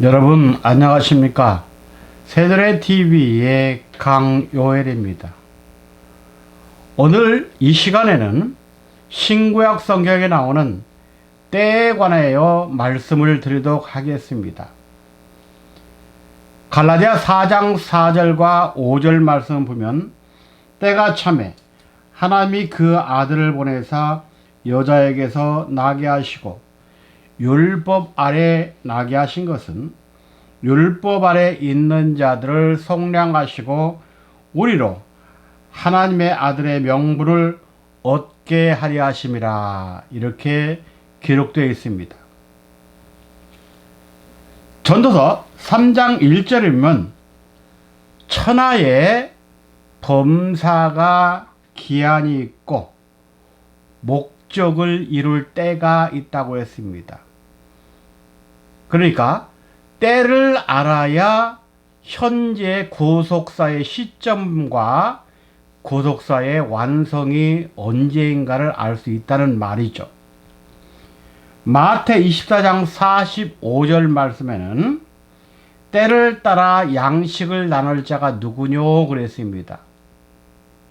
여러분 안녕하십니까? 새들의 TV의 강요엘입니다. 오늘 이 시간에는 신구약 성경에 나오는 때에 관하여 말씀을 드리도록 하겠습니다. 갈라디아 4장 4절과 5절 말씀 보면 때가 참에 하나님이 그 아들을 보내사 여자에게서 나게 하시고 율법 아래 나게 하신 것은 율법 아래 있는 자들을 속량하시고 우리로 하나님의 아들의 명분을 얻게 하려 하심이라, 이렇게 기록되어 있습니다. 전도서 3장 1절이면 천하에 범사가 기한이 있고 목적을 이룰 때가 있다고 했습니다. 그러니까 때를 알아야 현재 구속사의 시점과 구속사의 완성이 언제인가를 알 수 있다는 말이죠. 마태 24장 45절 말씀에는 때를 따라 양식을 나눌 자가 누구뇨 그랬습니다.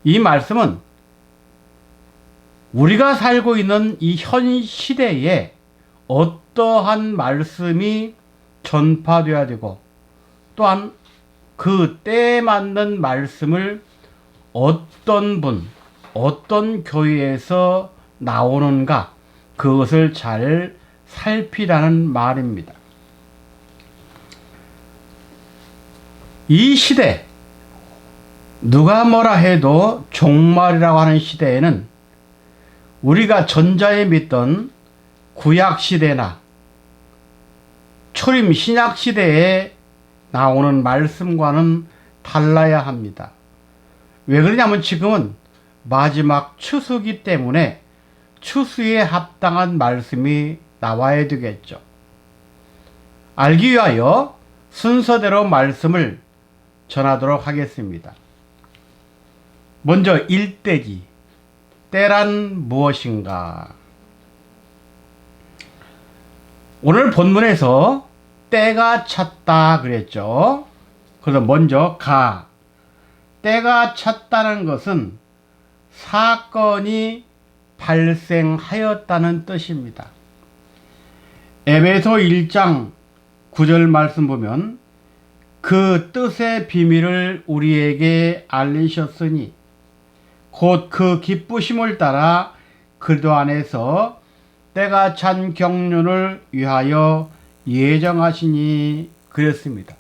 이 말씀은 우리가 살고 있는 이 현 시대에 어떠한 말씀이 전파되어야 되고, 또한 그 때에 맞는 말씀을 어떤 분, 어떤 교회에서 나오는가, 그것을 잘 살피라는 말입니다. 이 시대, 누가 뭐라 해도 종말이라고 하는 시대에는 우리가 전자에 믿던 구약시대나 초림 신약시대에 나오는 말씀과는 달라야 합니다. 왜 그러냐면 지금은 마지막 추수기 때문에 추수에 합당한 말씀이 나와야 되겠죠. 알기 위하여 순서대로 말씀을 전하도록 하겠습니다. 먼저 일대기, 때란 무엇인가? 오늘 본문에서 때가 찼다 그랬죠. 그래서 먼저 때가 찼다는 것은 사건이 발생하였다는 뜻입니다. 에베소 1장 9절 말씀 보면 그 뜻의 비밀을 우리에게 알리셨으니 곧 그 기쁘심을 따라 그리스도 안에서 때가 찬 경륜을 위하여 예정하시니 그랬습니다.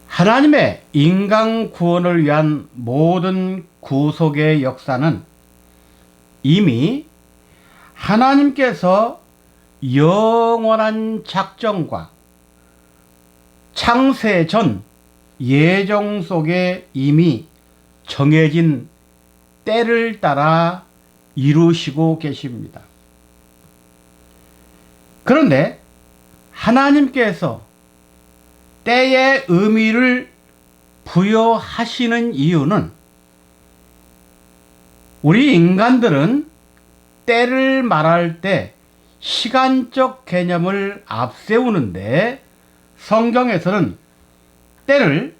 하나님의 인간 구원을 위한 모든 구속의 역사는 이미 하나님께서 영원한 작정과 창세 전 예정 속에 이미 정해진 때를 따라 이루시고 계십니다. 그런데 하나님께서 때의 의미를 부여하시는 이유는 우리 인간들은 때를 말할 때 시간적 개념을 앞세우는데 성경에서는 때를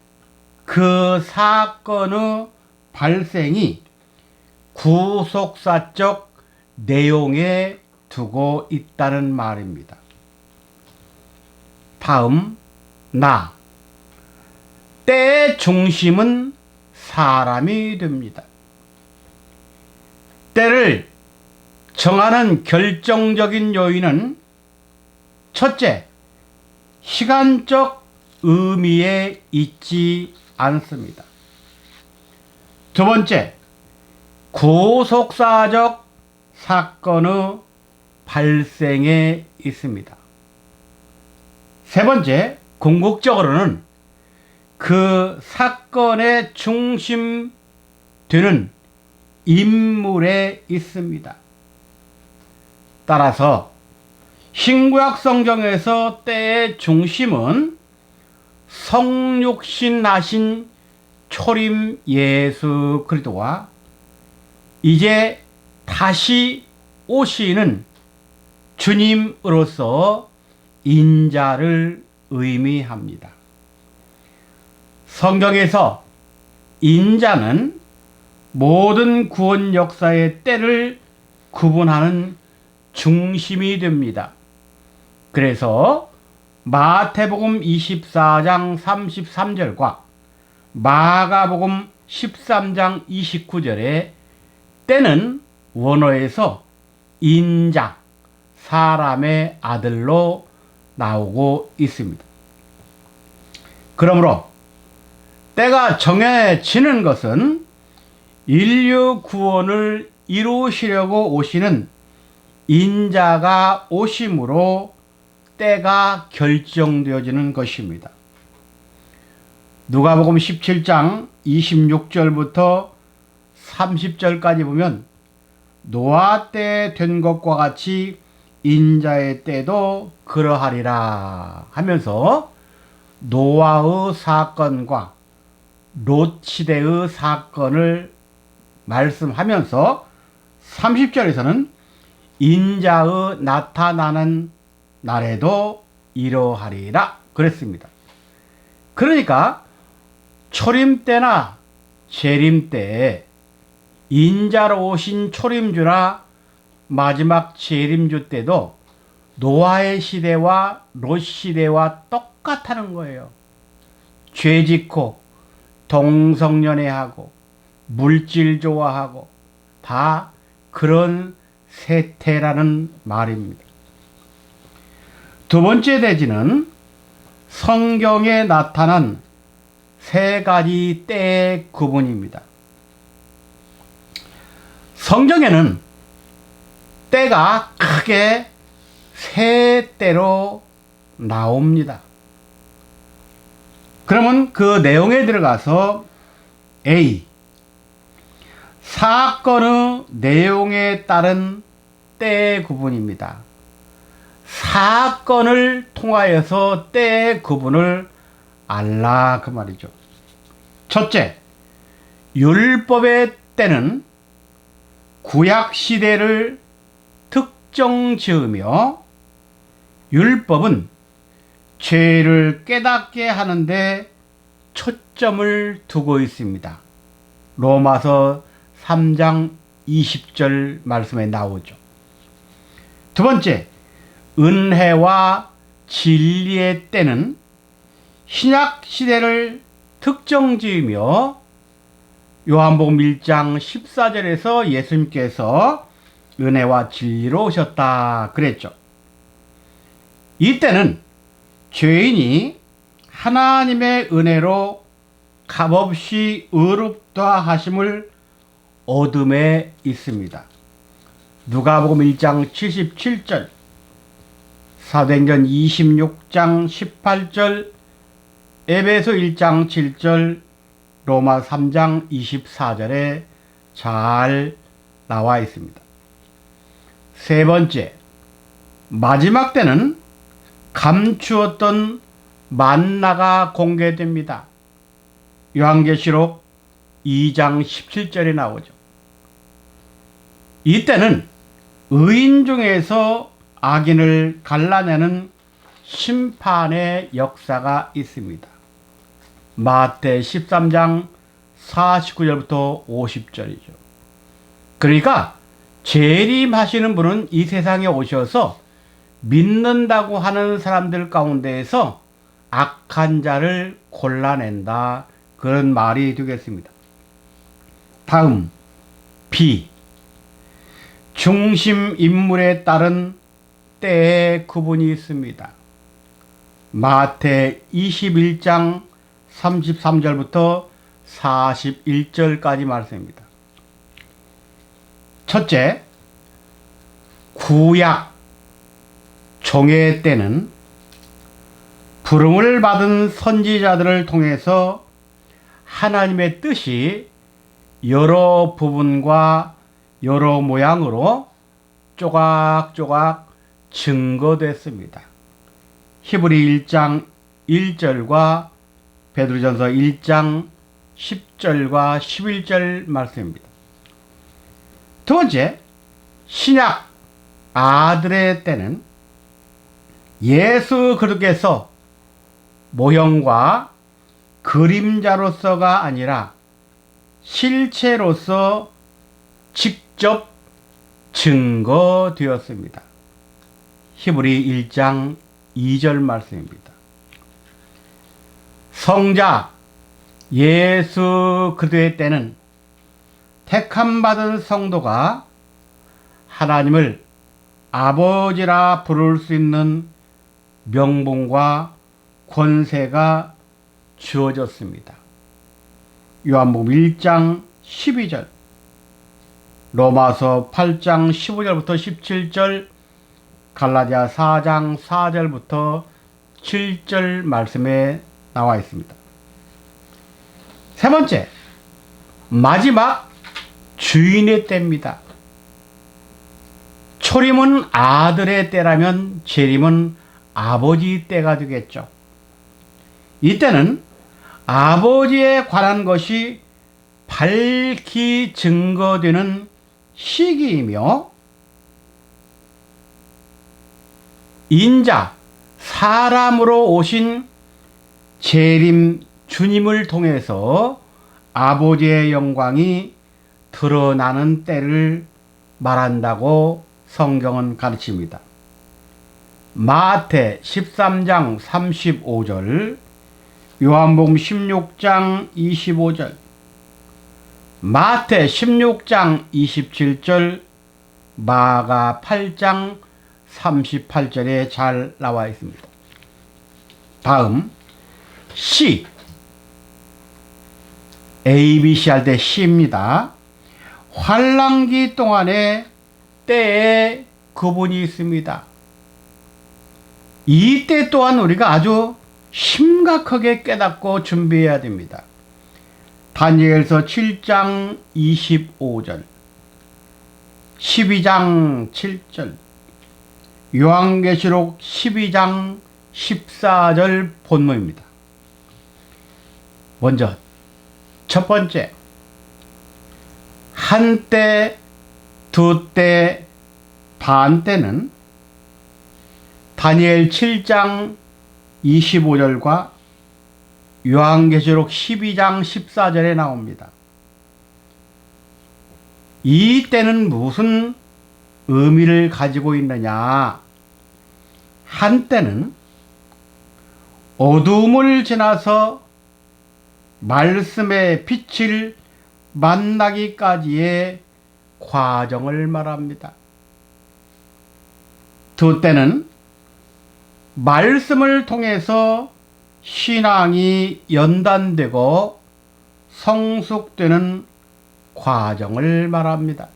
그 사건의 발생이 구속사적 내용에 두고 있다는 말입니다. 다음 때의 중심은 사람이 됩니다. 때를 정하는 결정적인 요인은 첫째, 시간적 의미에 있지 않습니다. 두 번째, 구속사적 사건의 발생에 있습니다. 세 번째, 궁극적으로는 그 사건의 중심 되는 인물에 있습니다. 따라서 신구약 성경에서 때의 중심은 성육신하신 초림 예수 그리스도와 이제 다시 오시는 주님으로서 인자를 의미합니다. 성경에서 인자는 모든 구원 역사의 때를 구분하는 중심이 됩니다. 그래서 마태복음 24장 33절과 마가복음 13장 29절에 때는 원어에서 인자, 사람의 아들로 나오고 있습니다. 그러므로 때가 정해지는 것은 인류 구원을 이루시려고 오시는 인자가 오심으로 때가 결정되어지는 것입니다. 누가복음 17장 26절부터 30절까지 보면 노아 때 된 것과 같이 인자의 때도 그러하리라 하면서 노아의 사건과 롯 시대의 사건을 말씀하면서 30절에서는 인자의 나타나는 날에도 이러하리라 그랬습니다. 그러니까 초림 때나 재림 때에 인자로 오신 초림주나 마지막 재림주 때도 노아의 시대와 롯 시대와 똑같다는 거예요. 죄 짓고 동성연애하고 물질 좋아하고 다 그런 세태라는 말입니다. 두 번째 대지는 성경에 나타난 세 가지 때의 구분입니다. 성경에는 때가 크게 세 때로 나옵니다. 그러면 그 내용에 들어가서 A. 사건의 내용에 따른 때의 구분입니다. 사건을 통하여서 때의 구분을 알라 그 말이죠. 첫째, 율법의 때는 구약 시대를 특정 지으며 율법은 죄를 깨닫게 하는데 초점을 두고 있습니다. 로마서 3장 20절 말씀에 나오죠. 두 번째, 은혜와 진리의 때는 신약 시대를 특정 지으며 요한복음 1장 14절에서 예수님께서 은혜와 진리로 오셨다 그랬죠. 이때는 죄인이 하나님의 은혜로 값없이 의롭다 하심을 얻음에 있습니다. 누가복음 1장 77절, 사도행전 26장 18절, 에베소 1장 7절, 로마 3장 24절에 잘 나와 있습니다. 세 번째, 마지막 때는 감추었던 만나가 공개됩니다. 요한계시록 2장 17절에 나오죠. 이때는 의인 중에서 악인을 갈라내는 심판의 역사가 있습니다. 마태 13장 49절부터 50절이죠. 그러니까 재림하시는 분은 이 세상에 오셔서 믿는다고 하는 사람들 가운데에서 악한 자를 골라낸다 그런 말이 되겠습니다. 다음 B. 중심 인물에 따른 때의 구분이 있습니다. 마태 21장 33절부터 41절까지 말씀입니다. 첫째, 구약 종의 때는 부름을 받은 선지자들을 통해서 하나님의 뜻이 여러 부분과 여러 모양으로 조각조각 증거됐습니다. 히브리 1장 1절과 베드로전서 1장 10절과 11절 말씀입니다. 두 번째, 신약 아들의 때는 예수 그리스도께서 모형과 그림자로서가 아니라 실체로서 직접 증거되었습니다. 히브리 1장 2절 말씀입니다. 성자 예수 그리스도의 때는 택함받은 성도가 하나님을 아버지라 부를 수 있는 명분과 권세가 주어졌습니다. 요한복음 1장 12절, 로마서 8장 15절부터 17절, 갈라디아 4장 4절부터 7절 말씀에 나와 있습니다. 세 번째, 마지막 주인의 때입니다. 초림은 아들의 때라면 재림은 아버지 때가 되겠죠. 이때는 아버지에 관한 것이 밝히 증거되는 시기이며 인자, 사람으로 오신 재림 주님을 통해서 아버지의 영광이 드러나는 때를 말한다고 성경은 가르칩니다. 마태 13장 35절, 요한복음 16장 25절, 마태 16장 27절, 마가 8장 38절에 잘 나와 있습니다. 다음 C, ABC 할 때 C입니다. 환란기 동안에 때에 구분이 있습니다. 이 때 또한 우리가 아주 심각하게 깨닫고 준비해야 됩니다. 다니엘서 7장 25절, 12장 7절, 요한계시록 12장 14절 본문입니다. 먼저 첫 번째, 한때, 두때, 반때는 다니엘 7장 25절과 요한계시록 12장 14절에 나옵니다. 이 때는 무슨 의미를 가지고 있느냐? 한때는 어두움을 지나서 말씀의 빛을 만나기까지의 과정을 말합니다. 두때는 말씀을 통해서 신앙이 연단되고 성숙되는 과정을 말합니다.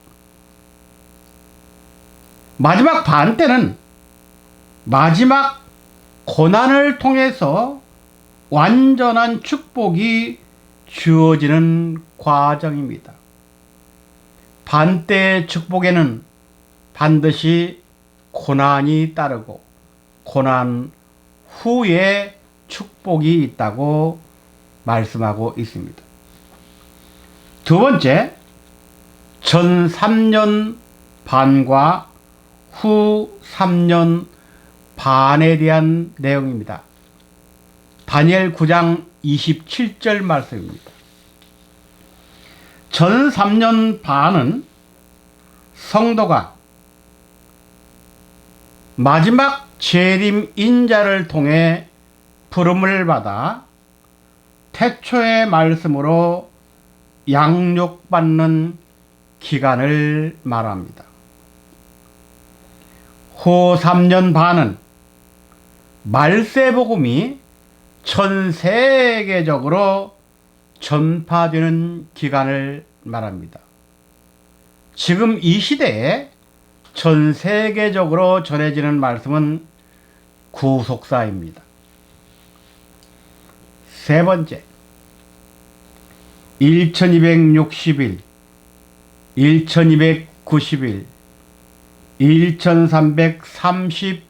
마지막 반때는 마지막 고난을 통해서 완전한 축복이 주어지는 과정입니다. 반때의 축복에는 반드시 고난이 따르고 고난 후에 축복이 있다고 말씀하고 있습니다. 두 번째, 전 3년 반과 후 3년 반에 대한 내용입니다. 다니엘 9장 27절 말씀입니다. 전 3년 반은 성도가 마지막 재림 인자를 통해 부름을 받아 태초의 말씀으로 양육받는 기간을 말합니다. 후 3년 반은 말세복음이 전 세계적으로 전파되는 기간을 말합니다. 지금 이 시대에 전 세계적으로 전해지는 말씀은 구속사입니다. 세 번째, 1260일, 1290일, 1335일은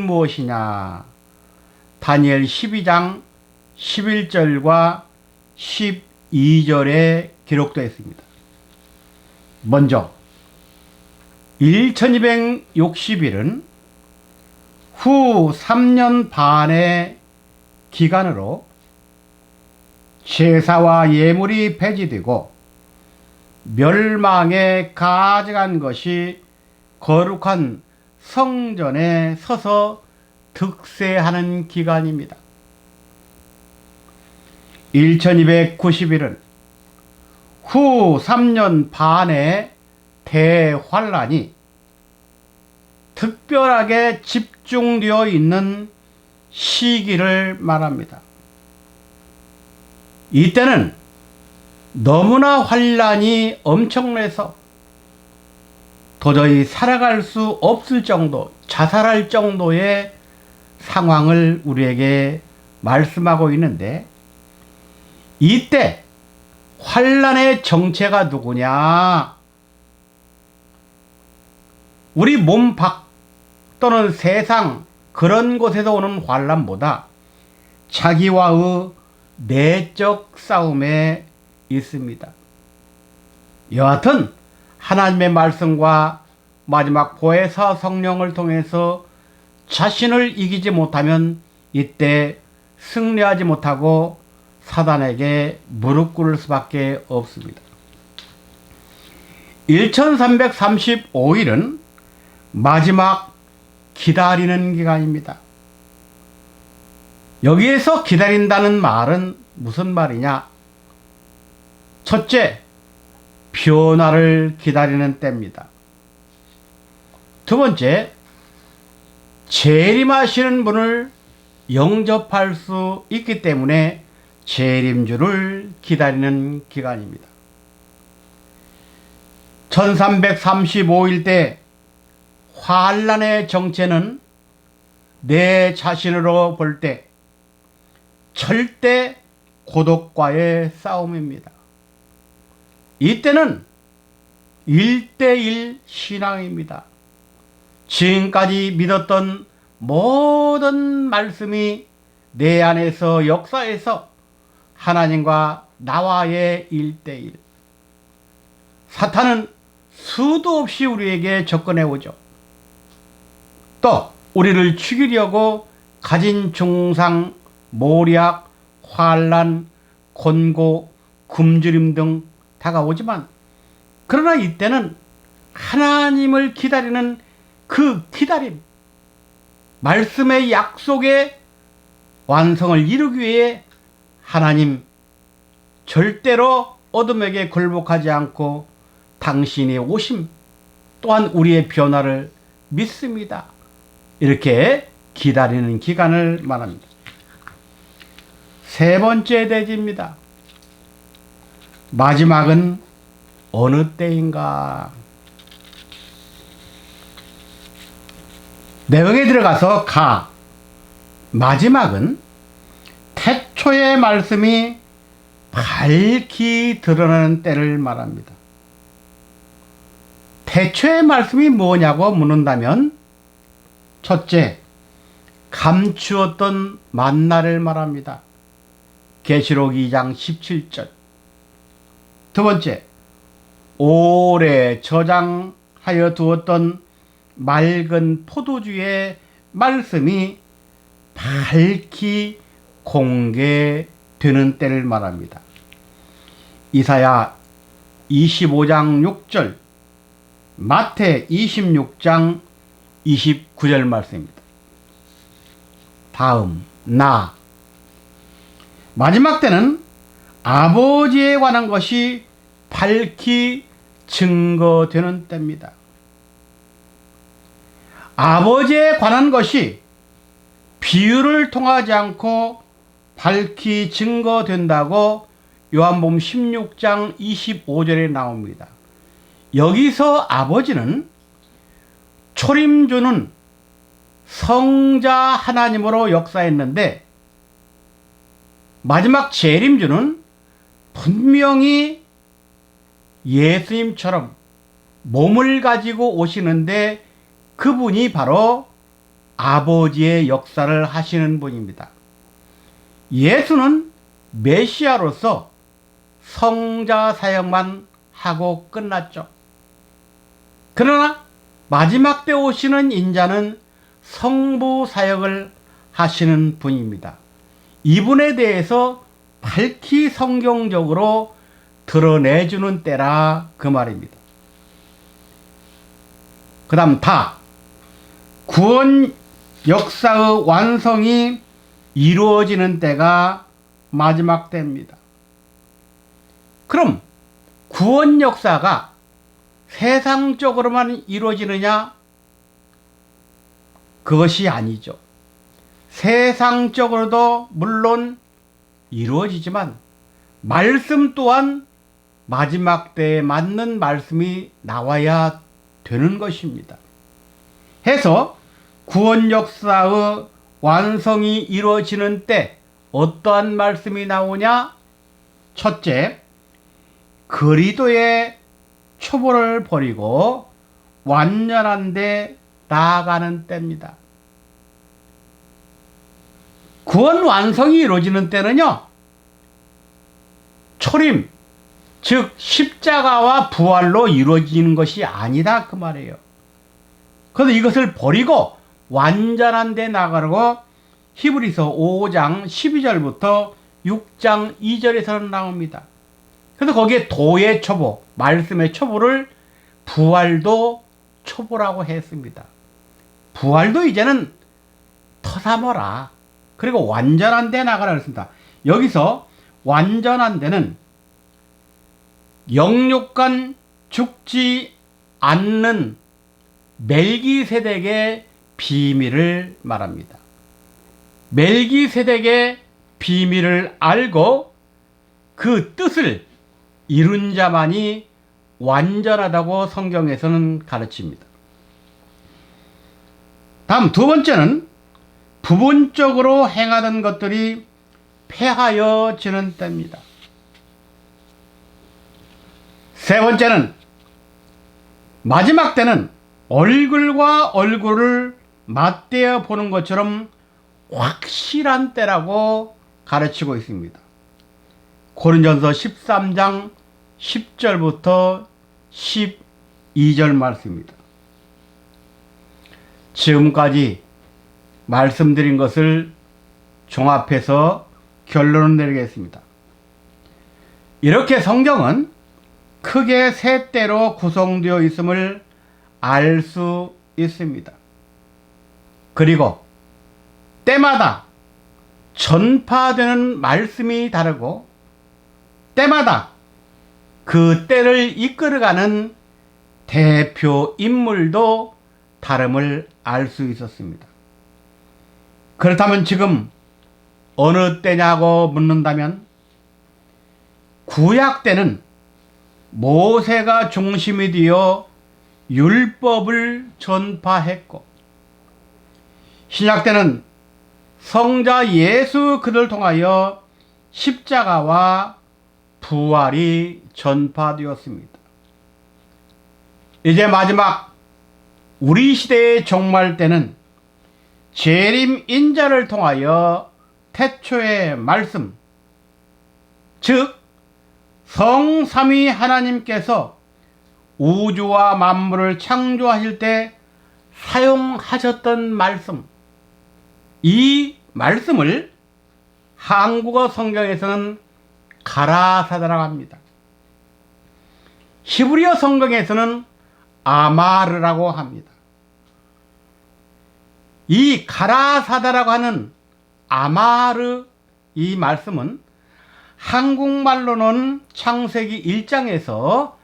무엇이냐? 다니엘 12장 11절과 12절에 기록되어 있습니다. 먼저 1260일은 후 3년 반의 기간으로 제사와 예물이 폐지되고 멸망에 가져간 것이 거룩한 성전에 서서 득세하는 기간입니다. 1290일은 후 3년 반의 대환란이 특별하게 집중되어 있는 시기를 말합니다. 이때는 너무나 환란이 엄청나서 도저히 살아갈 수 없을 정도, 자살할 정도의 상황을 우리에게 말씀하고 있는데, 이때 환란의 정체가 누구냐? 우리 몸 밖 또는 세상 그런 곳에서 오는 환란보다 자기와의 내적 싸움에 있습니다. 여하튼 하나님의 말씀과 마지막 보혜사 성령을 통해서 자신을 이기지 못하면 이때 승리하지 못하고 사단에게 무릎 꿇을 수밖에 없습니다. 1335일은 마지막 기다리는 기간입니다. 여기에서 기다린다는 말은 무슨 말이냐? 첫째, 변화를 기다리는 때입니다. 두 번째, 재림하시는 분을 영접할 수 있기 때문에 재림주를 기다리는 기간입니다. 1335일 때 환란의 정체는 내 자신으로 볼 때 절대 고독과의 싸움입니다. 이때는 1대1 신앙입니다. 지금까지 믿었던 모든 말씀이 내 안에서 역사해서 하나님과 나와의 1대1. 사탄은 수도 없이 우리에게 접근해 오죠. 또 우리를 죽이려고 가진 중상, 모략, 환란, 곤고, 굶주림 등 다가오지만, 그러나 이때는 하나님을 기다리는 그 기다림, 말씀의 약속의 완성을 이루기 위해 하나님 절대로 어둠에게 굴복하지 않고 당신의 오심 또한 우리의 변화를 믿습니다. 이렇게 기다리는 기간을 말합니다. 세 번째 대지입니다. 마지막은 어느 때인가? 내용에 들어가서 마지막은 태초의 말씀이 밝히 드러나는 때를 말합니다. 태초의 말씀이 뭐냐고 묻는다면, 첫째, 감추었던 만나를 말합니다. 계시록 2장 17절. 두 번째, 오래 저장하여 두었던 맑은 포도주의 말씀이 밝히 공개되는 때를 말합니다. 이사야 25장 6절, 마태 26장 29절 말씀입니다. 다음, 마지막 때는 아버지에 관한 것이 밝히 증거되는 때입니다. 아버지에 관한 것이 비유를 통하지 않고 밝히 증거된다고 요한복음 16장 25절에 나옵니다. 여기서 아버지는 초림주는 성자 하나님으로 역사했는데, 마지막 재림주는 분명히 예수님처럼 몸을 가지고 오시는데, 그분이 바로 아버지의 역사를 하시는 분입니다. 예수는 메시아로서 성자 사역만 하고 끝났죠. 그러나 마지막 때 오시는 인자는 성부 사역을 하시는 분입니다. 이분에 대해서 밝히 성경적으로 드러내주는 때라 그 말입니다. 그 다음 구원 역사의 완성이 이루어지는 때가 마지막 때입니다. 그럼 구원 역사가 세상적으로만 이루어지느냐? 그것이 아니죠. 세상적으로도 물론 이루어지지만 말씀 또한 마지막 때에 맞는 말씀이 나와야 되는 것입니다. 해서 구원 역사의 완성이 이루어지는 때 어떠한 말씀이 나오냐? 첫째, 그리스도의 초보를 버리고 완전한 데 나아가는 때입니다. 구원 완성이 이루어지는 때는요, 초림, 즉 십자가와 부활로 이루어지는 것이 아니다 그 말이에요. 그래서 이것을 버리고 완전한 데 나가라고 히브리서 5장 12절부터 6장 2절에서는 나옵니다. 그래서 거기에 도의 초보, 말씀의 초보를 부활도 초보라고 했습니다. 부활도 이제는 터삼어라. 그리고 완전한 데 나가라 그랬습니다. 여기서 완전한 데는 영육간 죽지 않는 멜기세덱의 비밀을 말합니다. 멜기세덱의 비밀을 알고 그 뜻을 이룬 자만이 완전하다고 성경에서는 가르칩니다. 다음 두 번째는 부분적으로 행하던 것들이 폐하여지는 때입니다. 세 번째는 마지막 때는 얼굴과 얼굴을 맞대어 보는 것처럼 확실한 때라고 가르치고 있습니다. 고린도전서 13장 10절부터 12절 말씀입니다. 지금까지 말씀드린 것을 종합해서 결론을 내리겠습니다. 이렇게 성경은 크게 세 때로 구성되어 있음을 알 수 있습니다. 그리고 때마다 전파되는 말씀이 다르고 때마다 그 때를 이끌어가는 대표 인물도 다름을 알 수 있었습니다. 그렇다면 지금 어느 때냐고 묻는다면 구약 때는 모세가 중심이 되어 율법을 전파했고 신약 때는 성자 예수 그를 통하여 십자가와 부활이 전파되었습니다. 이제 마지막 우리 시대의 종말 때는 재림 인자를 통하여 태초의 말씀, 즉 성삼위 하나님께서 우주와 만물을 창조하실 때 사용하셨던 말씀, 이 말씀을 한국어 성경에서는 가라사다라고 합니다. 히브리어 성경에서는 아마르라고 합니다. 이 가라사다라고 하는 아마르 이 말씀은 한국말로는 창세기 1장에서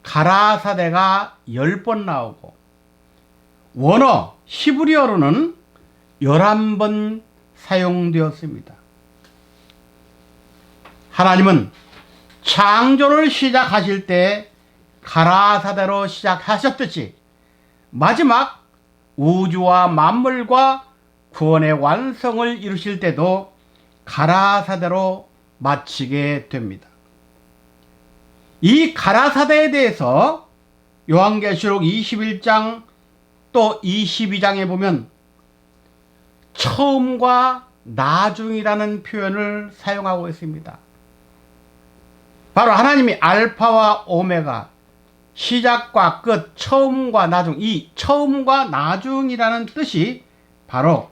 가라사대가 10번 나오고 원어 히브리어로는 11번 사용되었습니다. 하나님은 창조를 시작하실 때 가라사대로 시작하셨듯이 마지막 우주와 만물과 구원의 완성을 이루실 때도 가라사대로 마치게 됩니다. 이 가라사대에 대해서 요한계시록 21장 또 22장에 보면 처음과 나중이라는 표현을 사용하고 있습니다. 바로 하나님이 알파와 오메가, 시작과 끝, 처음과 나중, 이 처음과 나중이라는 뜻이 바로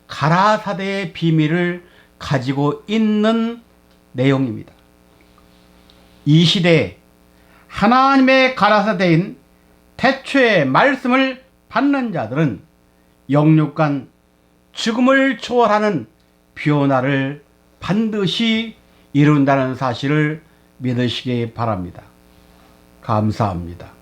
가라사대의 비밀을 가지고 있는 내용입니다. 이 시대에 하나님의 가라사대인 태초의 말씀을 받는 자들은 영육간 죽음을 초월하는 변화를 반드시 이룬다는 사실을 믿으시기 바랍니다. 감사합니다.